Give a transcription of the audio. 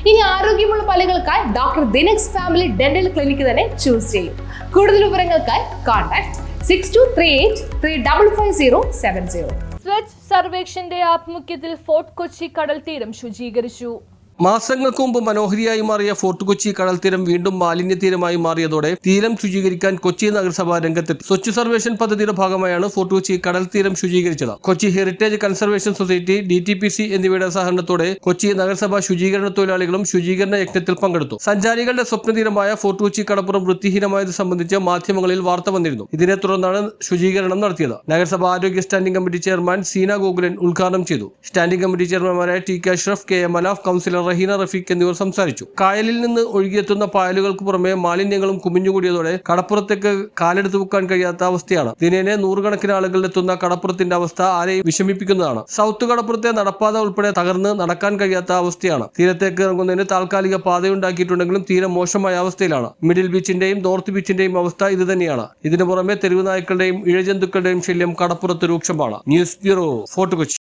ഇനി ആരോഗ്യമുള്ള പല്ലുകൾക്കായി doctor ദിനക്സ് family dental clinic തന്നെ ചൂസ് ചെയ്യും. കൂടുതൽ വിവരങ്ങൾക്കായി കോൺടാക്ട് 6238355070. സ്വച്ഛ് സർവേക്ഷന്റെ ആഭിമുഖ്യത്തിൽ ഫോർട്ട് കൊച്ചി കടൽത്തീരം ശുചീകരിച്ചു. മാസങ്ങൾക്ക് മുമ്പ് മനോഹരിയായി മാറിയ ഫോർട്ട് കൊച്ചി കടൽത്തീരം വീണ്ടും മാലിന്യ തീരമായി മാറിയതോടെ തീരം ശുചീകരിക്കാൻ കൊച്ചി നഗരസഭ രംഗത്തെത്തി. സ്വച്ഛ് സർവേഷൻ പദ്ധതിയുടെ ഭാഗമായാണ് ഫോർട്ട് കൊച്ചി കടൽത്തീരം ശുചീകരിച്ചത്. Kochi heritage conservation society, DTPC എന്നിവയുടെ സഹകരണത്തോടെ കൊച്ചി നഗരസഭ ശുചീകരണ തൊഴിലാളികളും ശുചീകരണ യജ്ഞത്തിൽ പങ്കെടുത്തു. സഞ്ചാരികളുടെ സ്വപ്നതീരമായ ഫോർട്ട് കൊച്ചി കടപ്പുറം വൃത്തിഹീനമായത് സംബന്ധിച്ച് മാധ്യമങ്ങളിൽ വാർത്ത വന്നിരുന്നു. ഇതിനെ തുടർന്നാണ് ശുചീകരണം നടത്തിയത്. നഗരസഭ ആരോഗ്യ standing committee chairman Seena Gokulan ഉദ്ഘാടനം ചെയ്തു. സ്റ്റാൻഡിംഗ് കമ്മിറ്റി ചെയർമാൻമാരായ TK Ashraf, KM Manaf, councillor Raheena Rafeeq എന്നിവർ സംസാരിച്ചു. കായലിൽ നിന്ന് ഒഴുകിയെത്തുന്ന പായലുകൾക്ക് പുറമെ മാലിന്യങ്ങളും കുമിഞ്ഞുകൂടിയതോടെ കടപ്പുറത്തേക്ക് കാലെടുത്ത് വെക്കാൻ കഴിയാത്ത അവസ്ഥയാണ്. ദിനേന നൂറുകണക്കിന് ആളുകൾ എത്തുന്ന കടപ്പുറത്തിന്റെ അവസ്ഥ ആരെയും വിഷമിപ്പിക്കുന്നതാണ്. സൗത്ത് കടപ്പുറത്തെ നടപ്പാത ഉൾപ്പെടെ തകർന്ന് നടക്കാൻ കഴിയാത്ത അവസ്ഥയാണ്. തീരത്തേക്ക് ഇറങ്ങുന്നതിന് താൽക്കാലിക പാതയുണ്ടാക്കിയിട്ടുണ്ടെങ്കിലും തീരം മോശമായ അവസ്ഥയിലാണ്. മിഡിൽ ബീച്ചിന്റെയും നോർത്ത് ബീച്ചിന്റെയും അവസ്ഥ ഇത് തന്നെയാണ്. ഇതിനു പുറമെ തെരുവ് നായ്ക്കളുടെയും ഇഴജന്തുക്കളുടെയും ശല്യം കടപ്പുറത്ത് രൂക്ഷമാണ്. News bureau, fort Kochi.